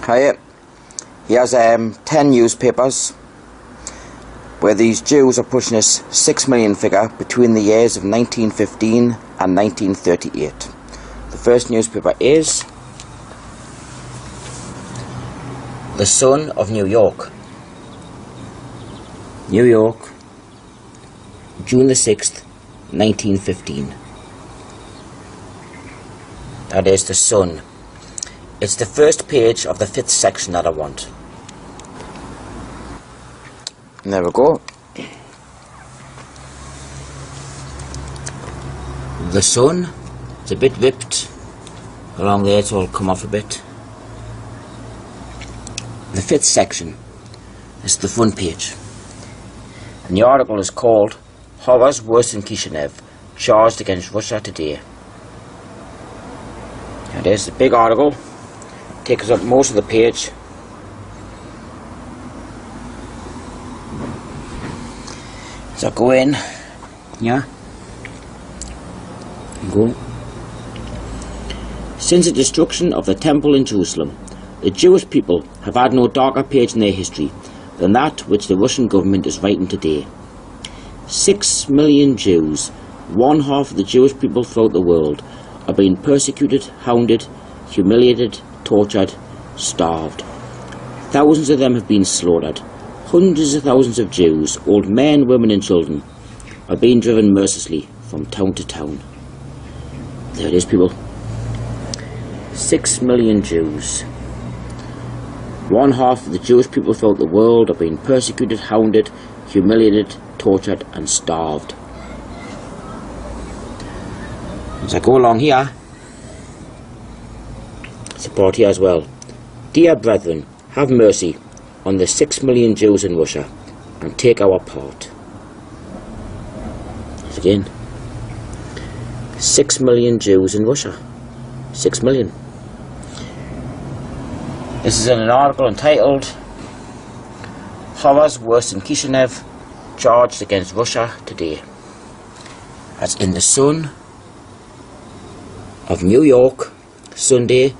Hiya. He has 10 newspapers where these Jews are pushing this 6 million figure between the years of 1915 and 1938. The first newspaper is The Sun of New York. New York, June the 6th, 1915. That is The Sun. It's the first page of the 5th section that I want. And there we go. The Sun. It's a bit ripped along there, it's all come off a bit. The 5th section is the front page. And the article is called Horrors Worse than Kishinev, Charged Against Russia Today. And there's the big article. Takes up most of the page. So go in. Yeah. Go. Since the destruction of the temple in Jerusalem, the Jewish people have had no darker page in their history than that which the Russian government is writing today. 6 million Jews, one half of the Jewish people throughout the world, are being persecuted, hounded, humiliated, tortured, starved. Thousands of them have been slaughtered. Hundreds of thousands of Jews, old men, women and children, are being driven mercilessly from town to town. There it is, people. 6 million Jews. One half of the Jewish people throughout the world are being persecuted, hounded, humiliated, tortured and starved. As I go along here, support here as well. Dear brethren, have mercy on the 6 million Jews in Russia and take our part. Again, 6 million Jews in Russia. 6 million. This is in an article entitled Horrors Worse than Kishinev, Charged Against Russia Today. That's in The Sun of New York, Sunday,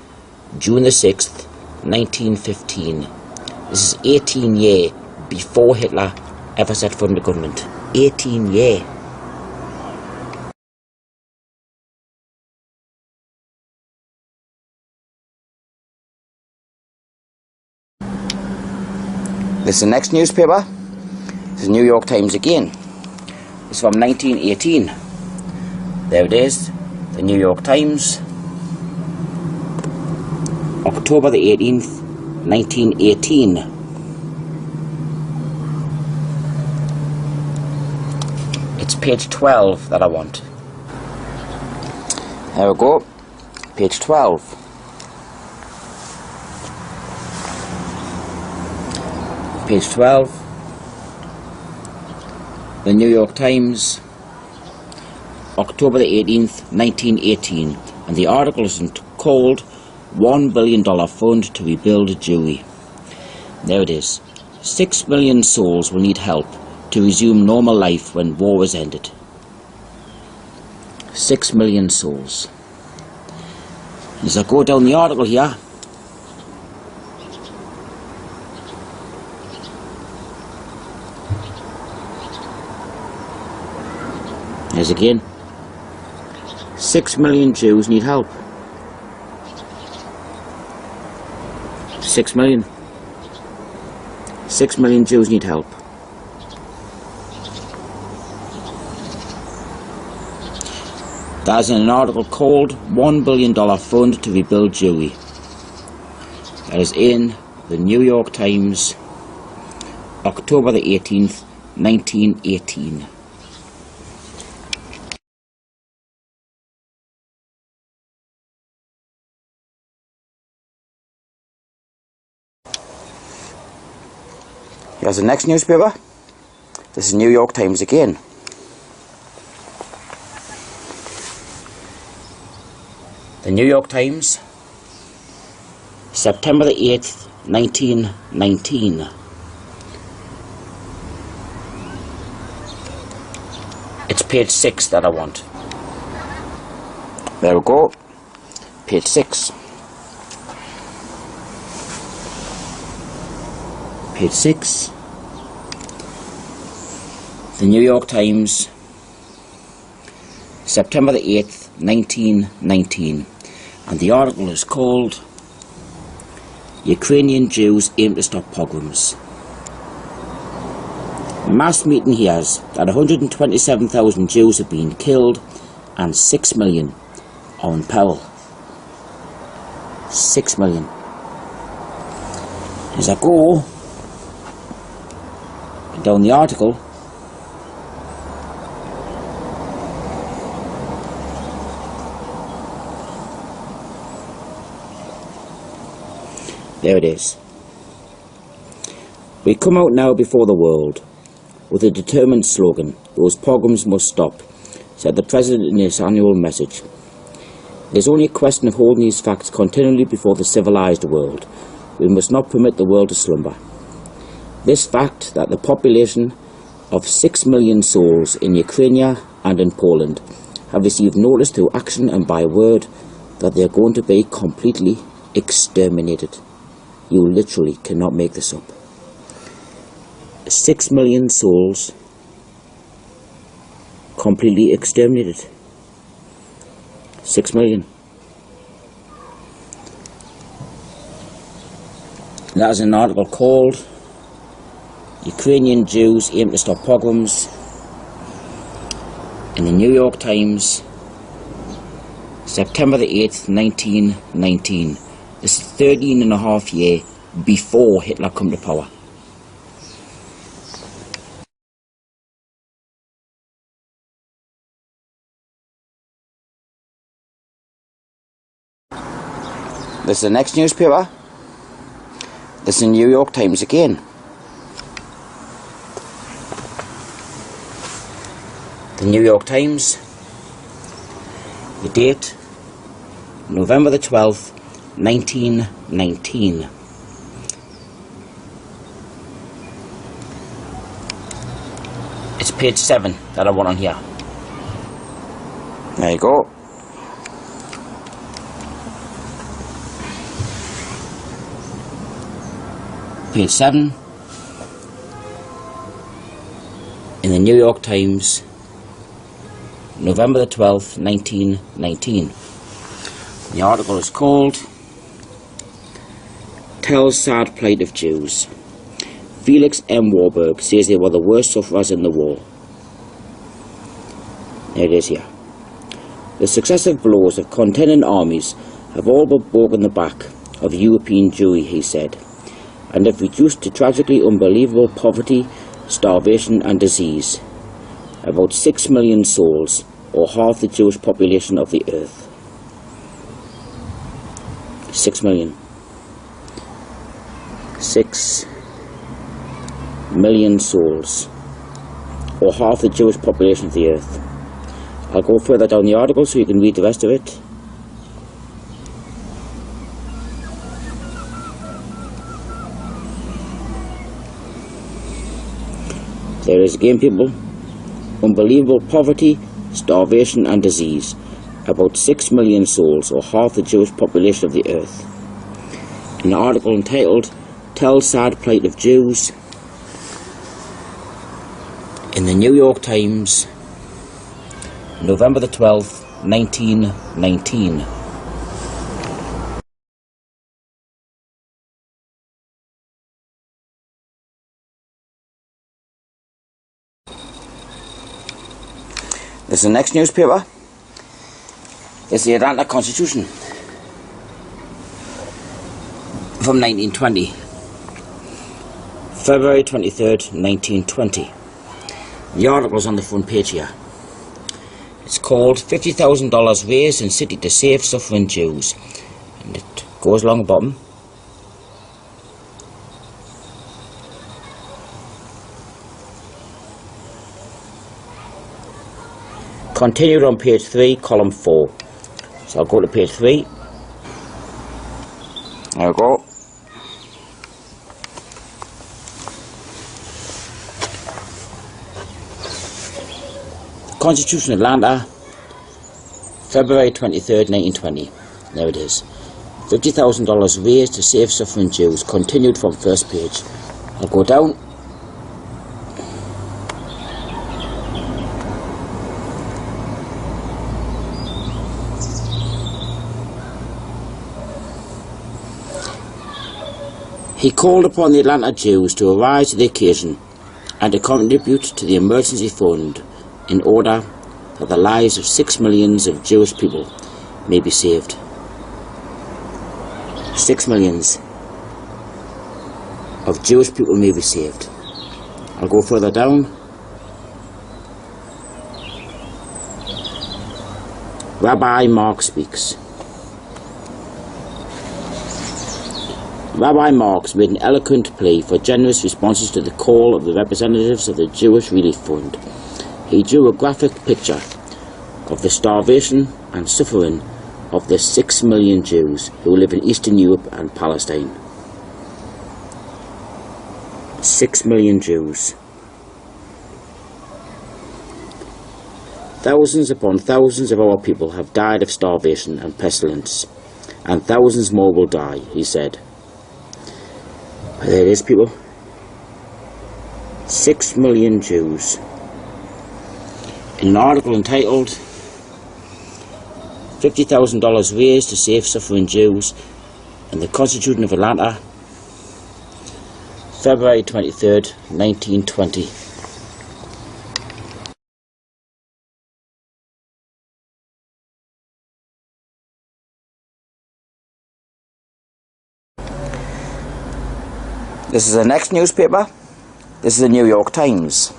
June the 6th, 1915. This is 18 years before Hitler ever set foot in the government. 18 years. This is the next newspaper. This is New York Times again. It's from 1918. There it is. The New York Times. October the 18th, 1918. It's page 12 that I want. There we go. Page 12. Page 12. The New York Times. October the 18th, 1918. And the article is called $1 billion fund to rebuild Jewry. There it is. 6 million souls will need help to resume normal life when war is ended. 6 million souls. As I go down the article here, there's again, 6 million Jews need help. 6 million. 6 million Jews need help. That's in an article called $1 billion fund to rebuild Jewry. That is in the New York Times, October the 18th, 1918. Here's the next newspaper. This is New York Times again. The New York Times, September the 8th, 1919. It's page 6 that I want. There we go. Page 6. Page 6. The New York Times, September the 8th, 1919. And the article is called Ukrainian Jews Aim to Stop Pogroms. Mass meeting hears that 127,000 Jews have been killed and 6 million are in peril. 6 million. As I go down the article, there it is. We come out now before the world with a determined slogan, "Those pogroms must stop," said the President in his annual message. It is only a question of holding these facts continually before the civilized world. We must not permit the world to slumber. This fact that the population of 6 million souls in Ukraine and in Poland have received notice through action and by word that they are going to be completely exterminated. You literally cannot make this up. 6 million souls completely exterminated. 6 million. That is an article called Ukrainian Jews Aim to Stop Pogroms in the New York Times, September the 8th, 1919. This is 13 and a half years before Hitler come to power. This is the next newspaper. This is the New York Times again. The New York Times. The date, November the 12th, 1919. It's page 7 that I want on here. There you go. Page 7 in the New York Times, November the 12th, 1919. The article is called Tells Sad Plight of Jews. Felix M. Warburg says they were the worst sufferers in the war. There it is here. The successive blows of contending armies have all but broken the back of European Jewry, he said, and have reduced to tragically unbelievable poverty, starvation and disease about 6 million souls, or half the Jewish population of the earth. 6 million. 6 million souls, or half the Jewish population of the earth. I'll go further down the article so you can read the rest of it. There is again, people. Unbelievable poverty, starvation and disease. About 6 million souls, or half the Jewish population of the earth. An article entitled Tells Sad Plight of Jews in the New York Times, November the 12th, 1919. This is the next newspaper. It's the Atlanta Constitution from 1920. February 23rd, 1920. The article's on the front page here. It's called $50,000 raised in city to save suffering Jews. And it goes along the bottom. Continued on page 3, column 4. So I'll go to page 3. There we go. Constitution, Atlanta, February 23rd, 1920. There it is. $50,000 raised to save suffering Jews. Continued from first page. I'll go down. He called upon the Atlanta Jews to arise to the occasion and to contribute to the emergency fund in order that the lives of 6 million of Jewish people may be saved. 6 million of Jewish people may be saved. I'll go further down. Rabbi Mark speaks. Rabbi Marks made an eloquent plea for generous responses to the call of the representatives of the Jewish Relief Fund. He drew a graphic picture of the starvation and suffering of the 6 million Jews who live in Eastern Europe and Palestine. 6 million Jews. Thousands upon thousands of our people have died of starvation and pestilence, and thousands more will die, he said. There it is, people. 6 million Jews. In an article entitled $50,000 raised to save suffering Jews in the Constitution of Atlanta, February 23rd, 1920. This is the next newspaper. This is the New York Times.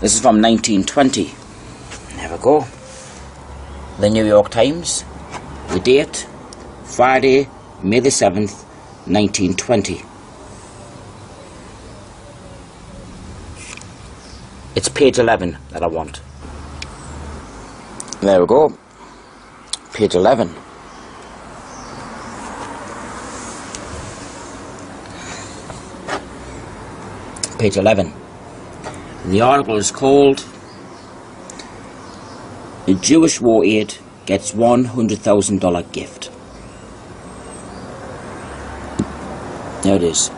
This is from 1920. There we go. The New York Times. The date, Friday, May the 7th, 1920. It's page 11 that I want. There we go. Page 11. Page 11. The article is called "The Jewish War Aid Gets $100,000 Gift." There it is.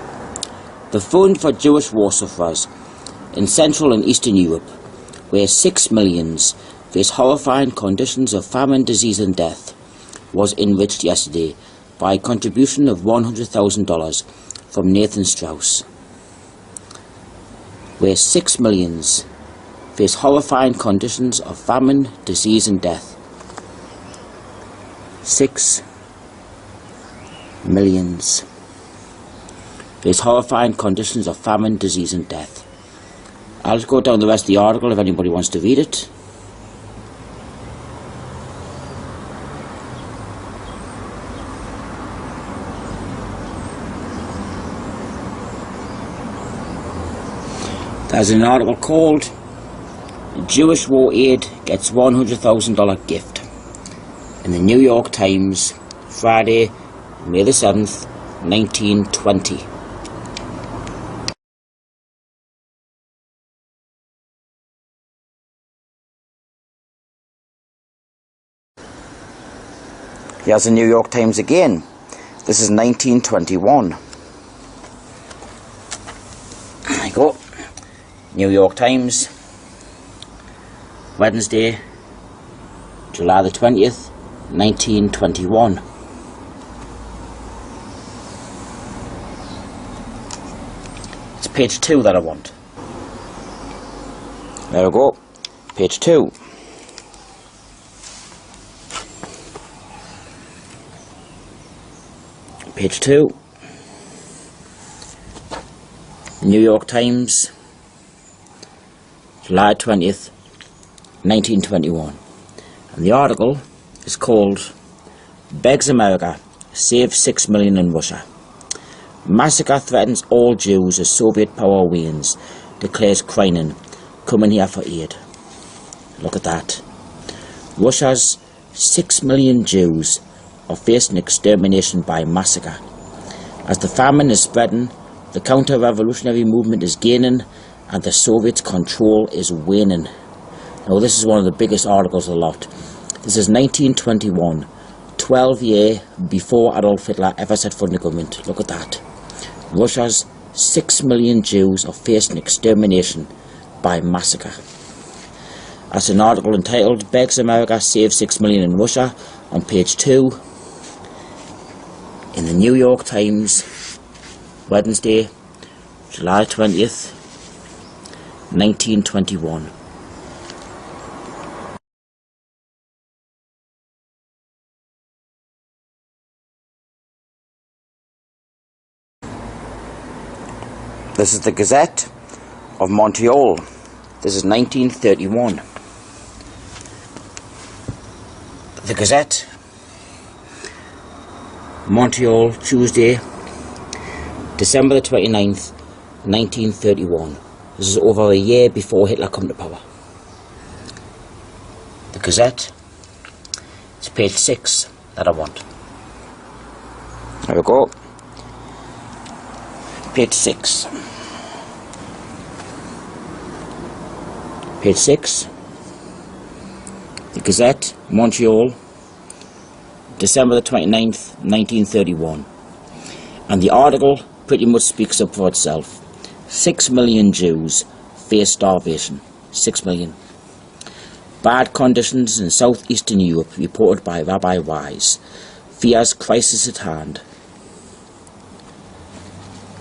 The Fund for Jewish War Sufferers in Central and Eastern Europe, where 6 million face horrifying conditions of famine, disease and death, was enriched yesterday by a contribution of $100,000 from Nathan Strauss. Where 6 million face horrifying conditions of famine, disease and death. 6 million face horrifying conditions of famine, disease and death. I'll just go down the rest of the article if anybody wants to read it. There's an article called "Jewish War Aid Gets $100,000 Gift" in the New York Times, Friday, May the 7th, 1920. Here's the New York Times again. This is 1921. There you go. New York Times, Wednesday, July the 20th, 1921. It's page 2 that I want. There we go. Page 2. Page 2. New York Times, July 20th, 1921. And the article is called "Begs America, Save 6 million in Russia. Massacre threatens all Jews as Soviet power wanes, declares Kreinin, coming here for aid." Look at that. Russia's 6 million Jews are facing extermination by massacre. As the famine is spreading, the counter-revolutionary movement is gaining, and the Soviets' control is waning. Now this is one of the biggest articles of the lot. This is 1921, 12 years before Adolf Hitler ever set foot in the government. Look at that. Russia's 6 million Jews are facing extermination by massacre. That's an article entitled "Begs America Save 6 Million in Russia" on page 2 in the New York Times, Wednesday, July 20th, 1921. This is the Gazette of Montreal. This is 1931. The Gazette, Montreal, Tuesday, December the 29th, 1931. This is over a year before Hitler come to power. The Gazette, it's page 6 that I want. There we go. Page 6. Page 6. The Gazette, Montreal, December the 29th, 1931. And the article pretty much speaks up for itself. 6 million Jews face starvation. 6 million. Bad conditions in southeastern Europe reported by WWII. Fears crisis at hand.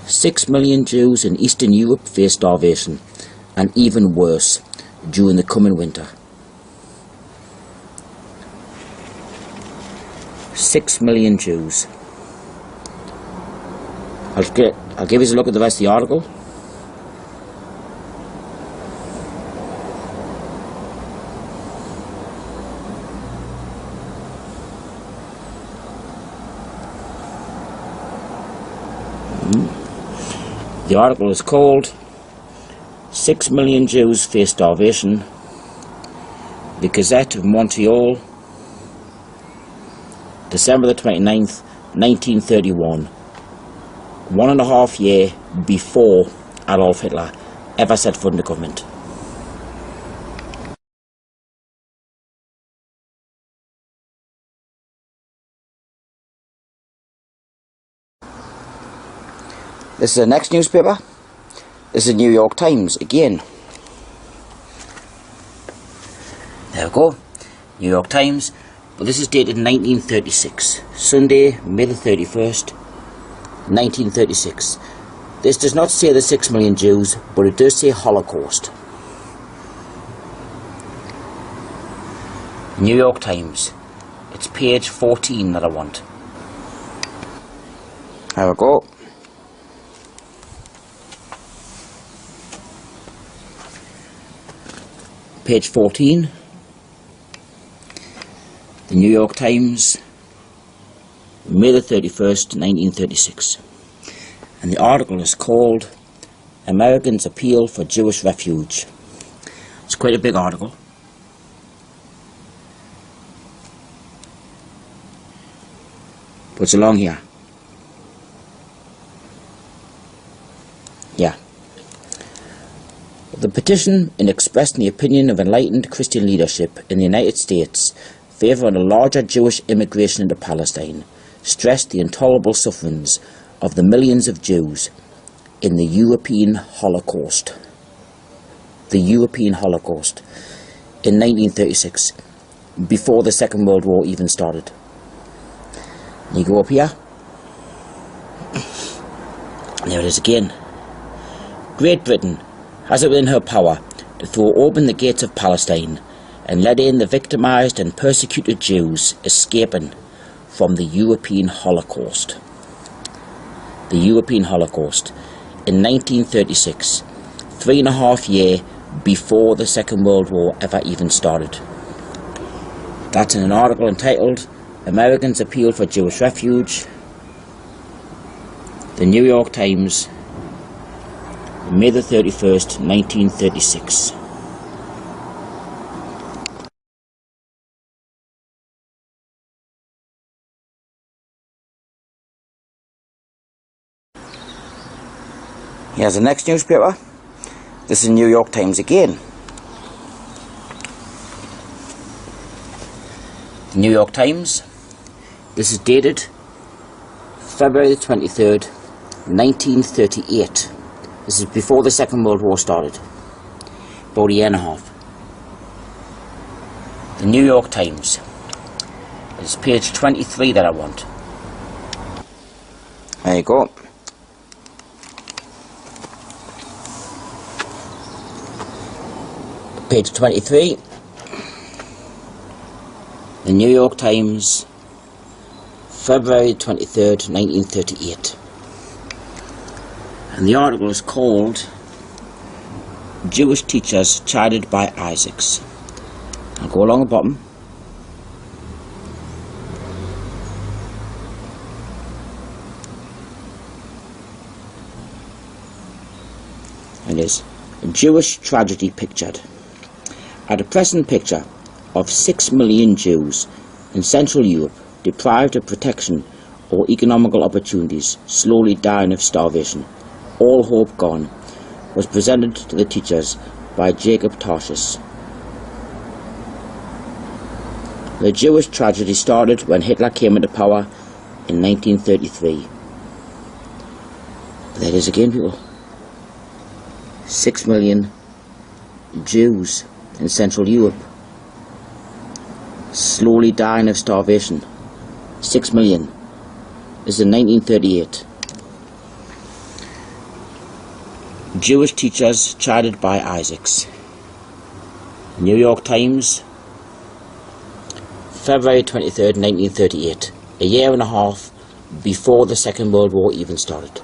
6 million Jews in Eastern Europe face starvation, and even worse during the coming winter. 6 million Jews. I'll give you a look at the rest of the article. The article is called 6 million Jews face starvation. The Gazette of Montreal, December the 29th, 1931. 1.5 years before Adolf Hitler ever set foot in the government. This is the next newspaper. This is the New York Times again. There we go. New York Times. But this is dated 1936. Sunday, May the 31st, 1936. This does not say the 6 million Jews, but it does say Holocaust. New York Times. It's page 14 that I want. There we go. Page 14, the New York Times, May the 31st, 1936. And the article is called "Americans Appeal for Jewish Refuge." It's quite a big article. But it's along here. Yeah. The petition, in expressing the opinion of enlightened Christian leadership in the United States favouring a larger Jewish immigration into Palestine, stressed the intolerable sufferings of the millions of Jews in the European Holocaust. The European Holocaust in 1936, before the Second World War even started. You go up here. There it is again. Great Britain has it within her power to throw open the gates of Palestine and let in the victimised and persecuted Jews escaping from the European Holocaust. The European Holocaust in 1936, 3.5 years before the Second World War ever even started. That's in an article entitled "Americans Appeal for Jewish Refuge." The New York Times, May the 31st, 1936. Here's the next newspaper. This is New York Times again. The New York Times. This is dated February the 23rd, 1938. This is before the Second World War started. About a year and a half. The New York Times. It's page 23 that I want. There you go. Page 23. The New York Times, February 23rd, 1938. And the article is called Jewish Teachers Chided by Isaacs. I'll go along the bottom. And it is a Jewish tragedy pictured. A depressing picture of 6 million Jews in Central Europe deprived of protection or economical opportunities, slowly dying of starvation, all hope gone, was presented to the teachers by Jacob Tarshis. The Jewish tragedy started when Hitler came into power in 1933. There it is again, people. 6 million Jews in Central Europe, slowly dying of starvation. 6 million. This is in 1938. Jewish teachers chided by Isaacs. New York Times, February 23rd, 1938. A year and a half before the Second World War even started.